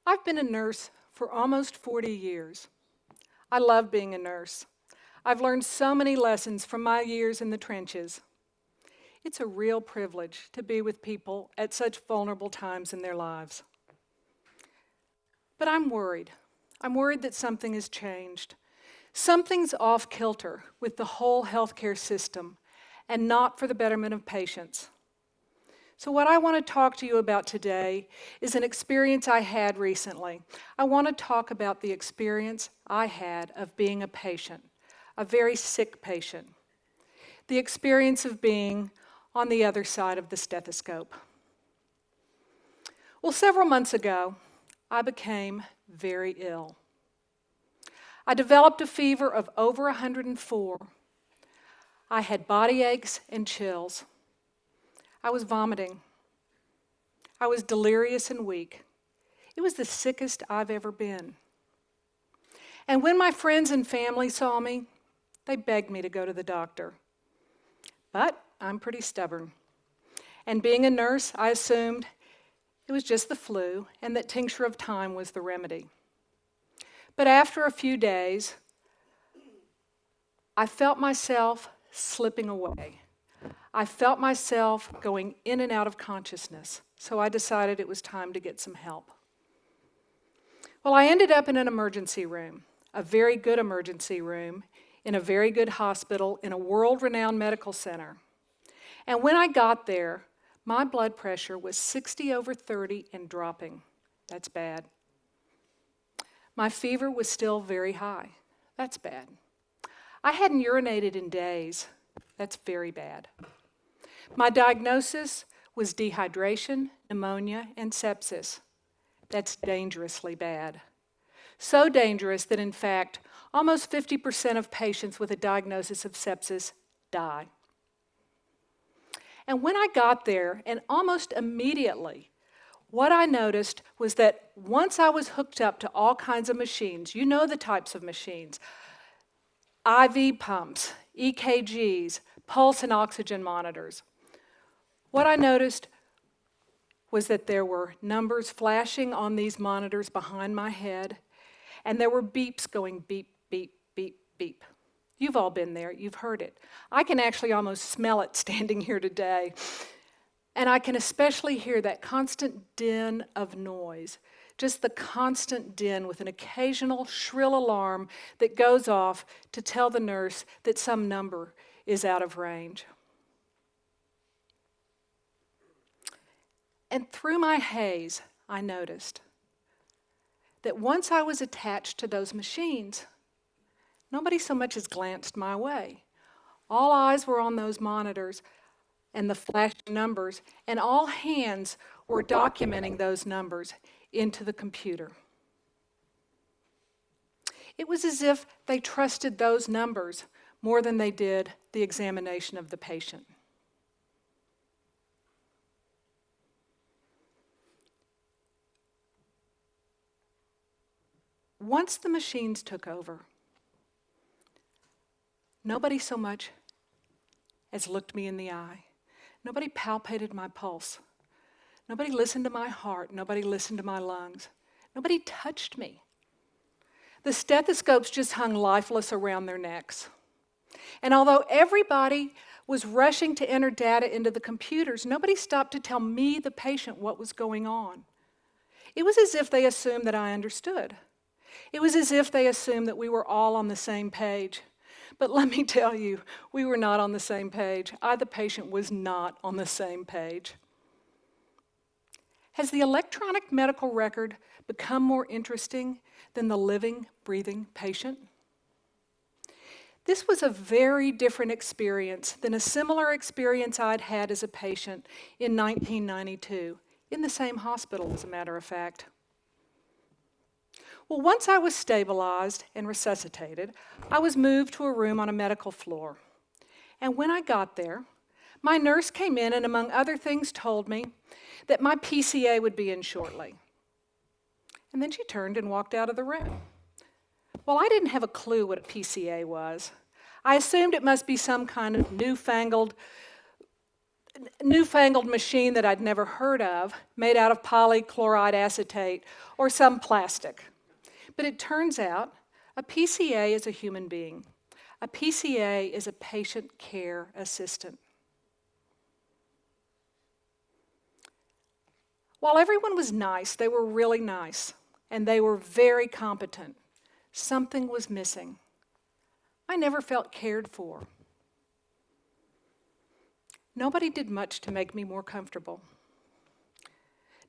I've been a nurse for almost 40 years. I love being a nurse. I've learned so many lessons from my years in the trenches. It's a real privilege to be with people at such vulnerable times in their lives. But I'm worried. I'm worried that something has changed. Something's off kilter with the whole healthcare system and not for the betterment of patients. So what I want to talk to you about today is an experience I had recently. I want to talk about the experience I had of being a patient, a very sick patient. The experience of being on the other side of the stethoscope. Well, several months ago, I became very ill. I developed a fever of over 104. I had body aches and chills. I was vomiting. I was delirious and weak. It was the sickest I've ever been. And when my friends and family saw me, they begged me to go to the doctor. But I'm pretty stubborn. And being a nurse, I assumed it was just the flu and that tincture of time was the remedy. But after a few days, I felt myself slipping away. I felt myself going in and out of consciousness, so I decided it was time to get some help. Well, I ended up in an emergency room, a very good emergency room, in a very good hospital, in a world-renowned medical center. And when I got there, my blood pressure was 60/30 and dropping. That's bad. My fever was still very high. That's bad. I hadn't urinated in days. That's very bad. My diagnosis was dehydration, pneumonia, and sepsis. That's dangerously bad. So dangerous that, in fact, almost 50% of patients with a diagnosis of sepsis die. And when I got there, and almost immediately, what I noticed was that once I was hooked up to all kinds of machines, you know the types of machines, IV pumps, EKGs, pulse and oxygen monitors. What I noticed was that there were numbers flashing on these monitors behind my head, and there were beeps going beep, beep, beep, beep. You've all been there, you've heard it. I can actually almost smell it standing here today. And I can especially hear that constant din of noise, just the constant din with an occasional shrill alarm that goes off to tell the nurse that some number is out of range. And through my haze, I noticed that once I was attached to those machines, nobody so much as glanced my way. All eyes were on those monitors and the flashing numbers, and all hands were documenting those numbers into the computer. It was as if they trusted those numbers more than they did the examination of the patient. Once the machines took over, nobody so much as looked me in the eye. Nobody palpated my pulse. Nobody listened to my heart. Nobody listened to my lungs. Nobody touched me. The stethoscopes just hung lifeless around their necks. And although everybody was rushing to enter data into the computers, nobody stopped to tell me, the patient, what was going on. It was as if they assumed that I understood. It was as if they assumed that we were all on the same page. But let me tell you, we were not on the same page. I, the patient, was not on the same page. Has the electronic medical record become more interesting than the living, breathing patient? This was a very different experience than a similar experience I'd had as a patient in 1992, in the same hospital, as a matter of fact. Well, once I was stabilized and resuscitated, I was moved to a room on a medical floor. And when I got there, my nurse came in and, among other things, told me that my PCA would be in shortly. And then she turned and walked out of the room. Well, I didn't have a clue what a PCA was. I assumed it must be some kind of newfangled newfangled machine that I'd never heard of, made out of polychloride acetate or some plastic. But it turns out a PCA is a human being. A PCA is a patient care assistant. While everyone was nice, they were really nice, and they were very competent, something was missing. I never felt cared for. Nobody did much to make me more comfortable.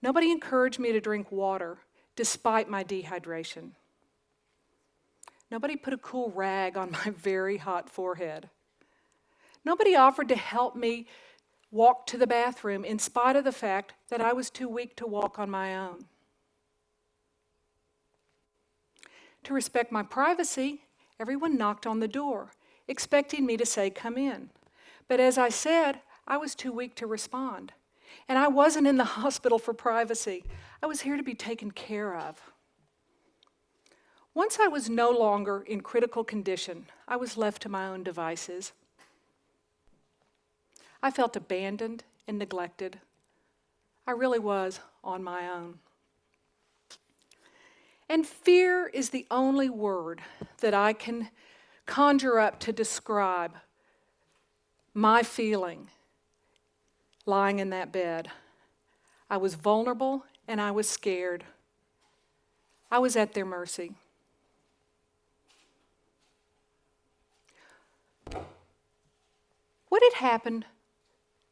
Nobody encouraged me to drink water despite my dehydration. Nobody put a cool rag on my very hot forehead. Nobody offered to help me walk to the bathroom in spite of the fact that I was too weak to walk on my own. To respect my privacy, everyone knocked on the door, expecting me to say, "Come in." But as I said, I was too weak to respond. And I wasn't in the hospital for privacy. I was here to be taken care of. Once I was no longer in critical condition, I was left to my own devices. I felt abandoned and neglected. I really was on my own. And fear is the only word that I can conjure up to describe my feeling lying in that bed. I was vulnerable and I was scared. I was at their mercy. What had happened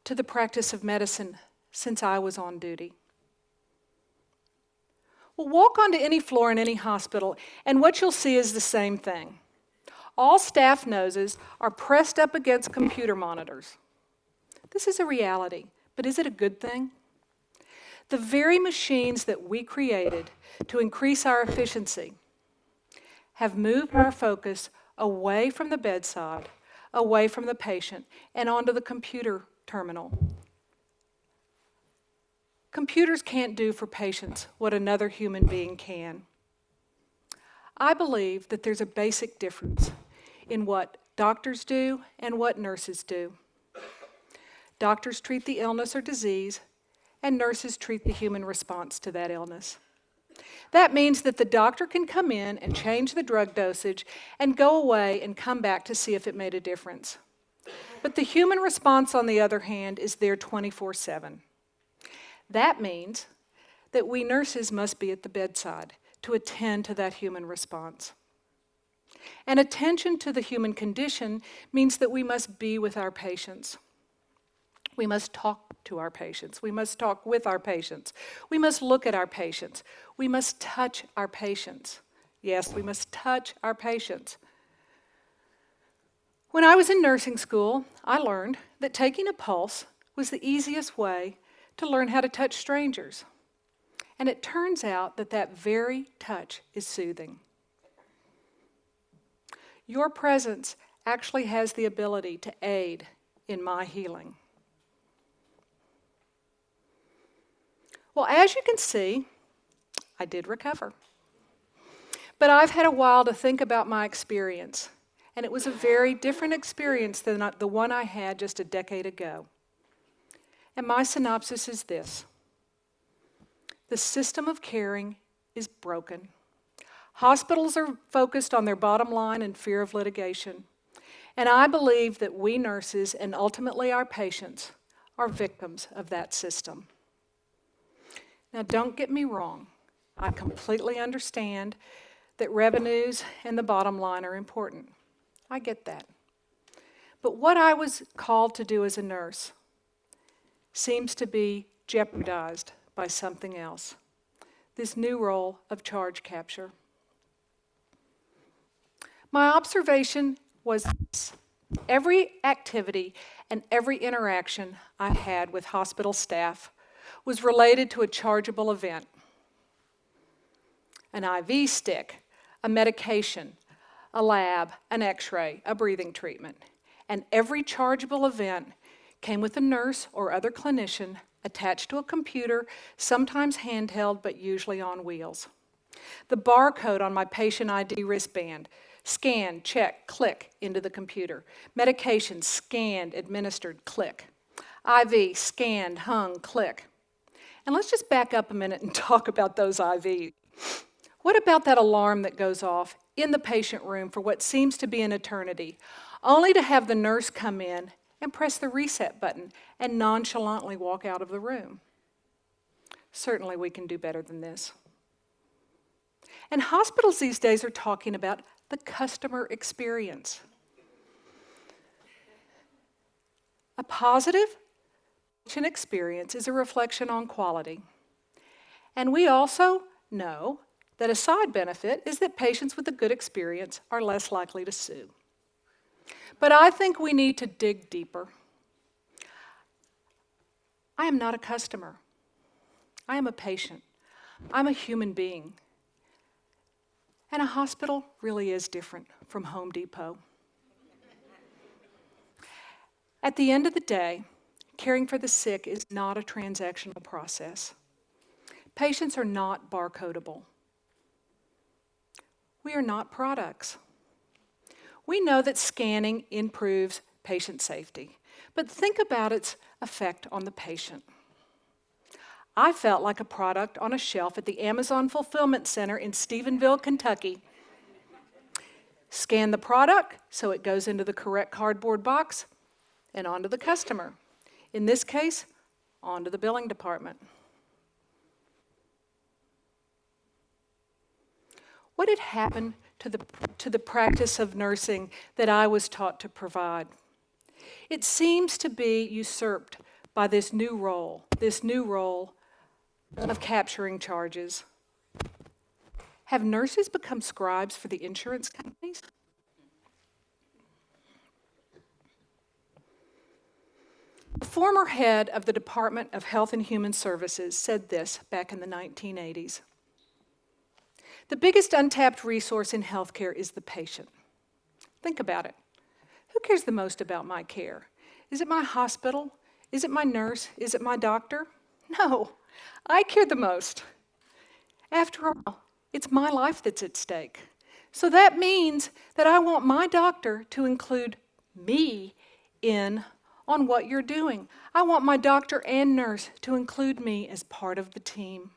to the practice of medicine since I was on duty? Well, walk onto any floor in any hospital, and what you'll see is the same thing. All staff noses are pressed up against computer monitors. This is a reality, but is it a good thing? The very machines that we created to increase our efficiency have moved our focus away from the bedside, away from the patient, and onto the computer terminal. Computers can't do for patients what another human being can. I believe that there's a basic difference in what doctors do and what nurses do. Doctors treat the illness or disease, and nurses treat the human response to that illness. That means that the doctor can come in and change the drug dosage and go away and come back to see if it made a difference. But the human response, on the other hand, is there 24/7. That means that we nurses must be at the bedside to attend to that human response. And attention to the human condition means that we must be with our patients. We must talk to our patients. We must talk with our patients. We must look at our patients. We must touch our patients. Yes, we must touch our patients. When I was in nursing school, I learned that taking a pulse was the easiest way to learn how to touch strangers. And it turns out that that very touch is soothing. Your presence actually has the ability to aid in my healing. Well, as you can see, I did recover. But I've had a while to think about my experience, and it was a very different experience than the one I had just a decade ago. And my synopsis is this: the system of caring is broken. Hospitals are focused on their bottom line and fear of litigation. And I believe that we nurses, and ultimately our patients, are victims of that system. Now, don't get me wrong. I completely understand that revenues and the bottom line are important. I get that. But what I was called to do as a nurse seems to be jeopardized by something else, this new role of charge capture. My observation was this: every activity and every interaction I had with hospital staff was related to a chargeable event. An IV stick, a medication, a lab, an x-ray, a breathing treatment. And every chargeable event came with a nurse or other clinician attached to a computer, sometimes handheld, but usually on wheels. The barcode on my patient ID wristband: scan, check, click into the computer. Medication, scanned, administered, click. IV, scanned, hung, click. And let's just back up a minute and talk about those IVs. What about that alarm that goes off in the patient room for what seems to be an eternity, only to have the nurse come in and press the reset button and nonchalantly walk out of the room? Certainly we can do better than this. And hospitals these days are talking about the customer experience. A positive patient experience is a reflection on quality. And we also know that a side benefit is that patients with a good experience are less likely to sue. But I think we need to dig deeper. I am not a customer. I am a patient. I'm a human being. And a hospital really is different from Home Depot. At the end of the day, caring for the sick is not a transactional process. Patients are not barcodable. We are not products. We know that scanning improves patient safety, but think about its effect on the patient. I felt like a product on a shelf at the Amazon Fulfillment Center in Stephenville, Kentucky. Scan the product so it goes into the correct cardboard box and onto the customer. In this case, onto the billing department. What had happened to the practice of nursing that I was taught to provide? It seems to be usurped by this new role of capturing charges. Have nurses become scribes for the insurance companies? The former head of the Department of Health and Human Services said this back in the 1980s. The biggest untapped resource in healthcare is the patient. Think about it. Who cares the most about my care? Is it my hospital? Is it my nurse? Is it my doctor? No, I care the most. After all, it's my life that's at stake. So that means that I want my doctor to include me in on what you're doing. I want my doctor and nurse to include me as part of the team.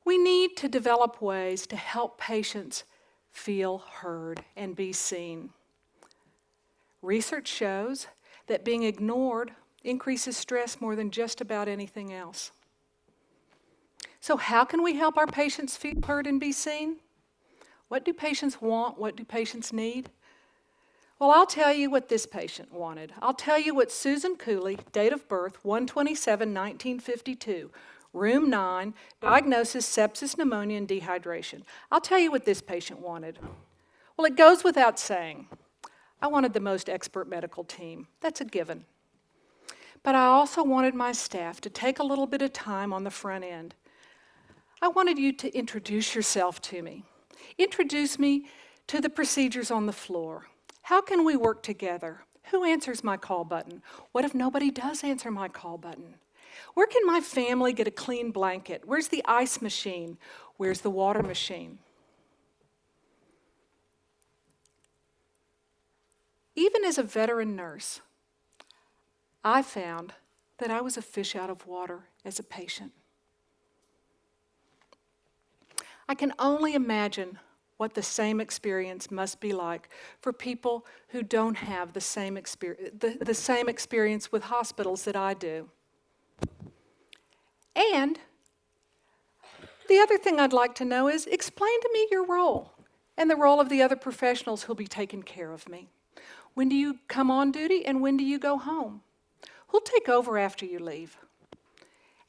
We need to develop ways to help patients feel heard and be seen. Research shows that being ignored increases stress more than just about anything else. So how can we help our patients feel heard and be seen? What do patients want? What do patients need? Well, I'll tell you what this patient wanted. I'll tell you what Susan Cooley, date of birth 1/27/1952, room 9, diagnosis sepsis, pneumonia, and dehydration. I'll tell you what this patient wanted. Well, it goes without saying. I wanted the most expert medical team. That's a given. But I also wanted my staff to take a little bit of time on the front end. I wanted you to introduce yourself to me. Introduce me to the procedures on the floor. How can we work together? Who answers my call button? What if nobody does answer my call button? Where can my family get a clean blanket? Where's the ice machine? Where's the water machine? Even as a veteran nurse, I found that I was a fish out of water as a patient. I can only imagine what the same experience must be like for people who don't have the same experience with hospitals that I do. And the other thing I'd like to know is, explain to me your role and the role of the other professionals who'll be taking care of me. When do you come on duty and when do you go home? Who'll take over after you leave?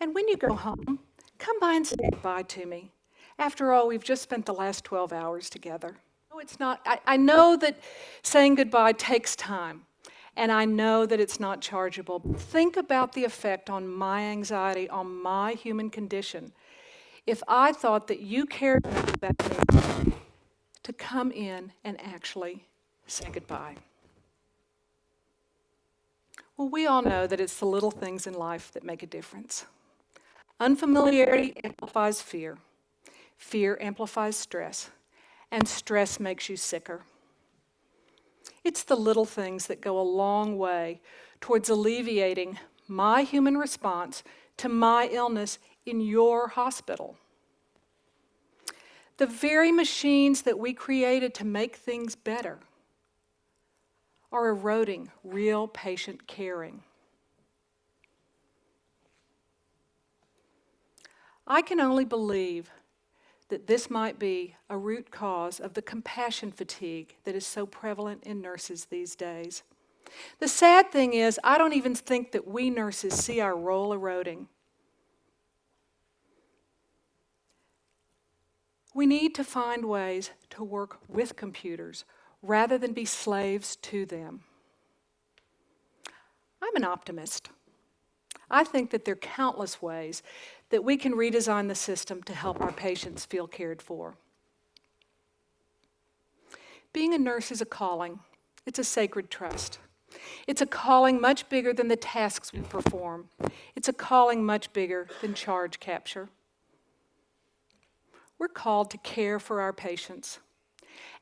And when you go home, come by and say goodbye to me. After all, we've just spent the last 12 hours together. No, it's not. I know that saying goodbye takes time, and I know that it's not chargeable. But think about the effect on my anxiety, on my human condition, if I thought that you cared about me to come in and actually say goodbye. Well, we all know that it's the little things in life that make a difference. Unfamiliarity amplifies fear. Fear amplifies stress, and stress makes you sicker. It's the little things that go a long way towards alleviating my human response to my illness in your hospital. The very machines that we created to make things better are eroding real patient caring. I can only believe that this might be a root cause of the compassion fatigue that is so prevalent in nurses these days. The sad thing is, I don't even think that we nurses see our role eroding. We need to find ways to work with computers rather than be slaves to them. I'm an optimist. I think that there are countless ways that we can redesign the system to help our patients feel cared for. Being a nurse is a calling. It's a sacred trust. It's a calling much bigger than the tasks we perform. It's a calling much bigger than charge capture. We're called to care for our patients.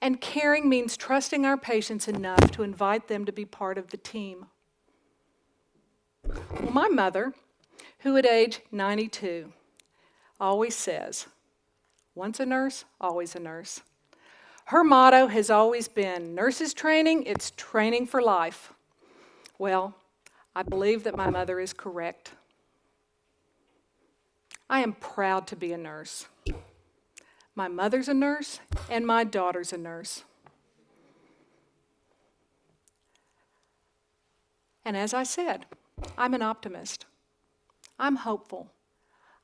And caring means trusting our patients enough to invite them to be part of the team. Well, my mother, who at age 92, always says, once a nurse, always a nurse. Her motto has always been, nurses training, it's training for life. Well, I believe that my mother is correct. I am proud to be a nurse. My mother's a nurse, and my daughter's a nurse. And as I said, I'm an optimist. I'm hopeful.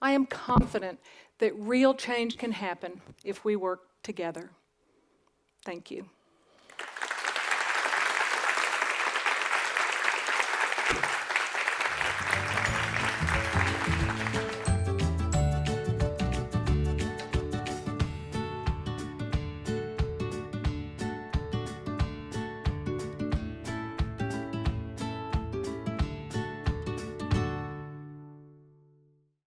I am confident that real change can happen if we work together. Thank you.